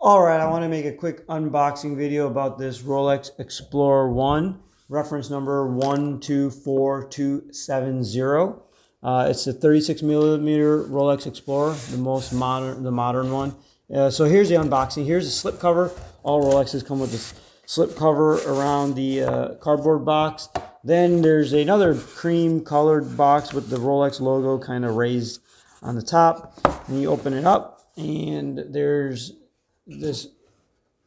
All right, I want to make a quick unboxing video about this Rolex Explorer 1, reference number 124270. It's a 36 millimeter Rolex Explorer, the modern one. So here's the unboxing. Here's the slip cover. All Rolexes come with this slip cover around the cardboard box. Then there's another cream colored box with the Rolex logo kind of raised on the top. And you open it up and there's this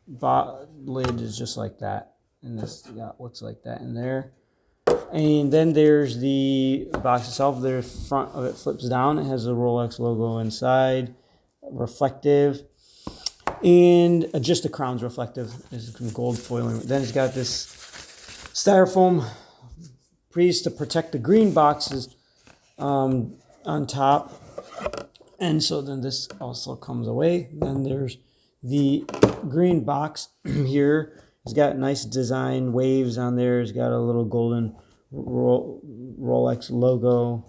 lid is just like that, and this looks like that in there. And then there's the box itself. The front of it flips down. It has a Rolex logo inside, reflective, and just the crown's reflective. There's some gold foiling. Then it's got this styrofoam piece to protect the green boxes on top. And so then this also comes away. Then there's the green box here. It's got nice design waves on there. It's got a little golden Rolex logo.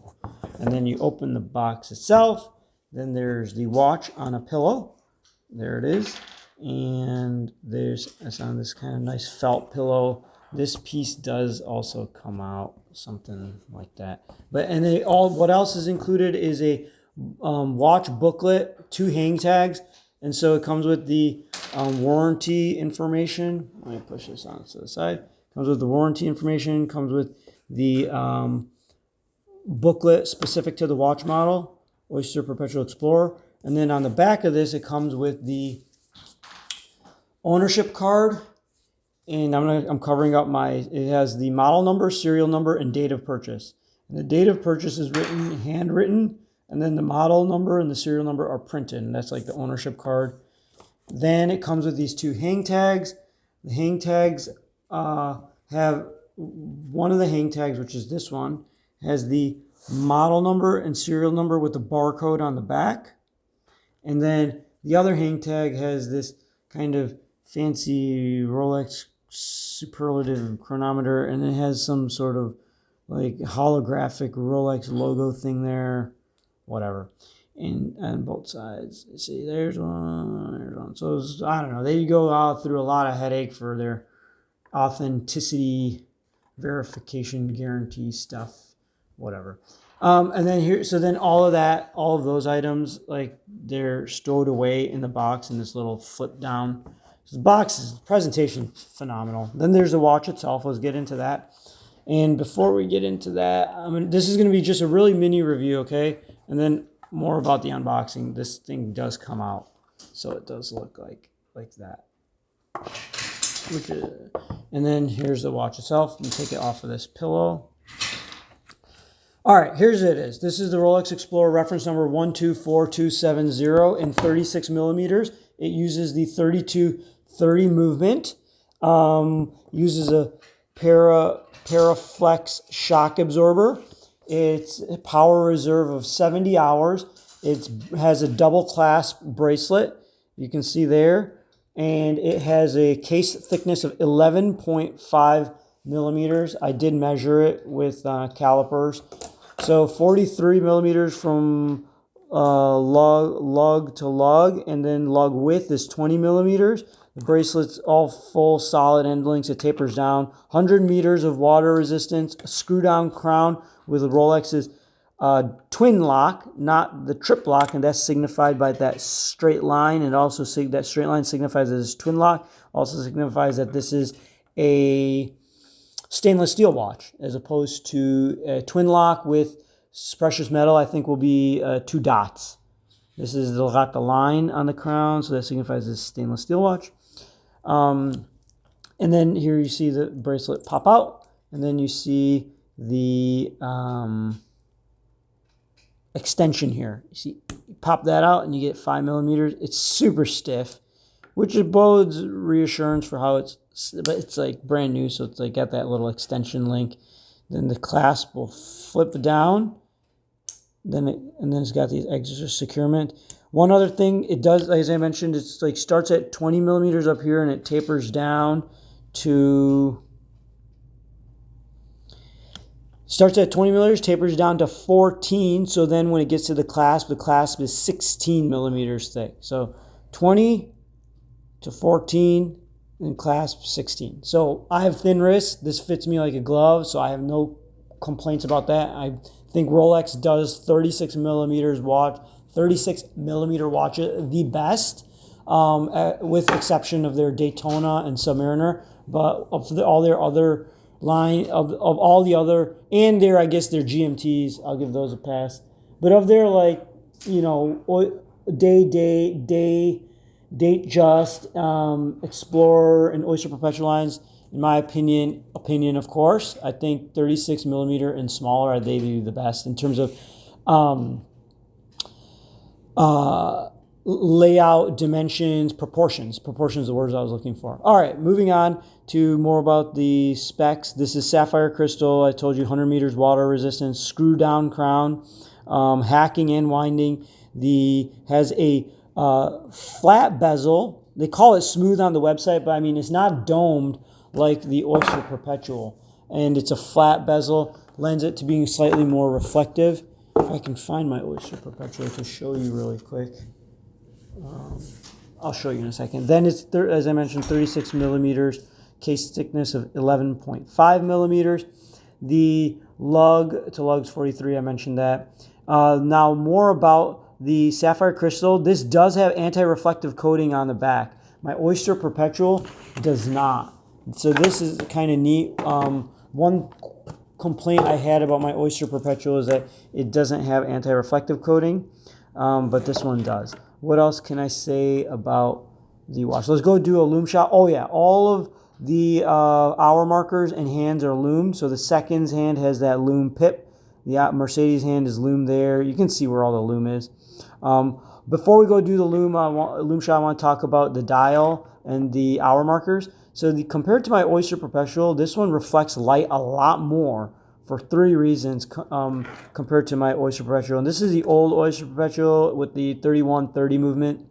And then you open the box itself. Then there's the watch on a pillow. There it is. And it's on this kind of nice felt pillow. This piece does also come out, something like that. What else is included is a watch booklet, 2 hang tags, and so it comes with the warranty information. Let me push this on to the side. Comes with the warranty information, comes with the booklet specific to the watch model, Oyster Perpetual Explorer, and then on the back of this, it comes with the ownership card. And I'm covering up it has the model number, serial number, and date of purchase. And the date of purchase is handwritten, and then the model number and the serial number are printed, and that's like the ownership card. Then it comes with these 2 hang tags. The hang tags have one of the hang tags, which is this one, has the model number and serial number with the barcode on the back. And then the other hang tag has this kind of fancy Rolex superlative chronometer, and it has some sort of like holographic Rolex logo thing there, whatever. And on both sides, you see, there's one. So I don't know. They go through a lot of headache for their authenticity verification guarantee stuff, whatever. And then then all of those items, like, they're stowed away in the box in this little flip down. So the presentation, phenomenal. Then there's the watch itself. Let's get into that. And before we get into that, this is going to be just a really mini review, okay? And then more about the unboxing. This thing does come out, so it does look like that. And then here's the watch itself. Let me take it off of this pillow. All right, here's it is. This is the Rolex Explorer reference number 124270 in 36 millimeters. It uses the 3230 movement. Uses a Paraflex shock absorber. It's a power reserve of 70 hours. It has a double clasp bracelet, you can see there. And it has a case thickness of 11.5 millimeters. I did measure it with calipers. So 43 millimeters from lug to lug, and then lug width is 20 millimeters. The bracelet's all full solid end links. It tapers down. 100 meters of water resistance. A screw down crown with Rolex's twin lock, not the trip lock, and that's signified by that straight line. And also that straight line signifies that it's twin lock. Also signifies that this is a stainless steel watch, as opposed to a twin lock with precious metal. I think will be 2 dots. This is got the line on the crown, so that signifies this stainless steel watch. And then here you see the bracelet pop out, and then you see the extension here. You see, you pop that out and you get 5 millimeters. It's super stiff, which bodes reassurance for how but it's like brand new, so it's like got that little extension link. Then the clasp will flip down. And then it's got these extra securement. One other thing it does, as I mentioned, it's like starts at 20 millimeters up here and it tapers down to 20 millimeters, tapers down to 14. So then when it gets to the clasp is 16 millimeters thick. So 20, to 14 and clasp 16. So I have thin wrists. This fits me like a glove, so I have no complaints about that. I think Rolex does 36 millimeters watch, 36 millimeter watches the best, with exception of their Daytona and Submariner. But of all their other line of all the other, and their, I guess, their GMTs, I'll give those a pass. But of their, like, you know, Date Just, Explorer, and Oyster Perpetual lines, in my opinion, of course, I think 36 millimeter and smaller are they do the best in terms of layout, dimensions, proportions. Proportions are the words I was looking for. All right, moving on to more about the specs. This is sapphire crystal. I told you 100 meters water resistance, screw down crown, hacking and winding. Has a flat bezel. They call it smooth on the website, but I mean, it's not domed like the Oyster Perpetual. And it's a flat bezel, lends it to being slightly more reflective. If I can find my Oyster Perpetual to show you really quick. I'll show you in a second. Then it's, as I mentioned, 36 millimeters, case thickness of 11.5 millimeters. The lug to lugs 43, I mentioned that. Now more about the sapphire crystal. This does have anti-reflective coating on the back. My Oyster Perpetual does not. So this is kind of neat. One complaint I had about my Oyster Perpetual is that it doesn't have anti-reflective coating, but this one does. What else can I say about the watch? Let's go do a lume shot. Oh yeah, all of the hour markers and hands are lumed. So the seconds hand has that lume pip. The Mercedes hand is lume there. You can see where all the lume is. Before we go do the lume shot, I want to talk about the dial and the hour markers. So compared to my Oyster Perpetual, this one reflects light a lot more for 3 reasons compared to my Oyster Perpetual. And this is the old Oyster Perpetual with the 3130 movement.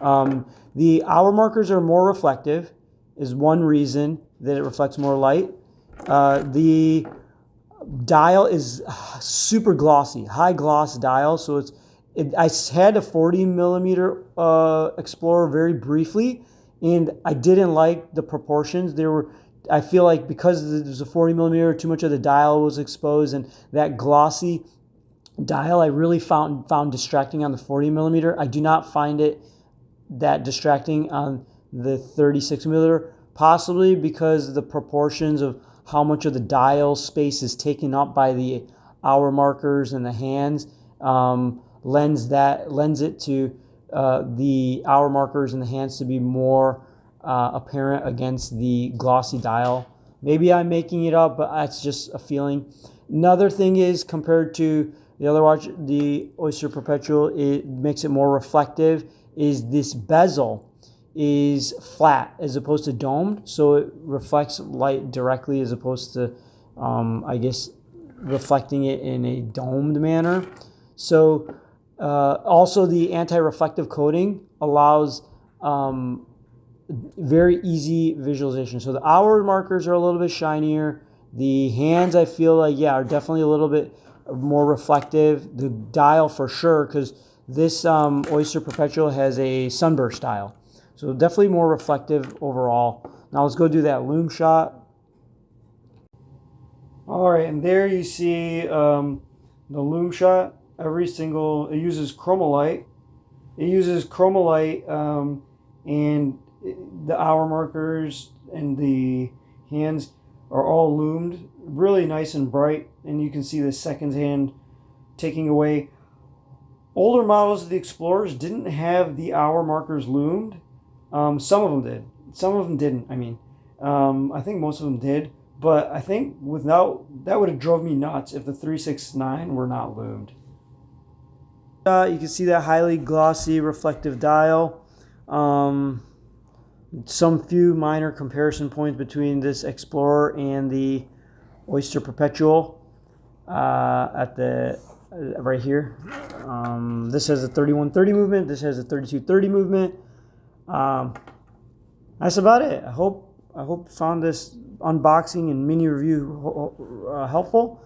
The hour markers are more reflective, is one reason that it reflects more light. The dial is super glossy, high gloss dial. So I had a 40 millimeter Explorer very briefly, and I didn't like the proportions. I feel like because there's a 40 millimeter, too much of the dial was exposed, and that glossy dial I really found distracting on the 40 millimeter. I do not find it that distracting on the 36 millimeter, possibly because the proportions of how much of the dial space is taken up by the hour markers and the hands lends it to the hour markers and the hands to be more apparent against the glossy dial. Maybe I'm making it up, but that's just a feeling. Another thing is, compared to the other watch, the Oyster Perpetual, it makes it more reflective, is this bezel is flat as opposed to domed, so it reflects light directly as opposed to, I guess, reflecting it in a domed manner. So also the anti-reflective coating allows very easy visualization. So the hour markers are a little bit shinier. The hands, I feel like, yeah, are definitely a little bit more reflective. The dial for sure, because this Oyster Perpetual has a sunburst dial. So definitely more reflective overall. Now let's go do that lume shot. All right, and there you see the lume shot. It uses chromolite. And the hour markers and the hands are all lumed, really nice and bright. And you can see the seconds hand taking away. Older models of the Explorers didn't have the hour markers loomed. Some of them did. Some of them didn't. I mean, I think most of them did. But I think that would have drove me nuts if the 369 were not loomed. You can see that highly glossy reflective dial. Some few minor comparison points between this Explorer and the Oyster Perpetual right here. This has a 3130 movement. This has a 3230 movement. That's about it. I hope you found this unboxing and mini review helpful.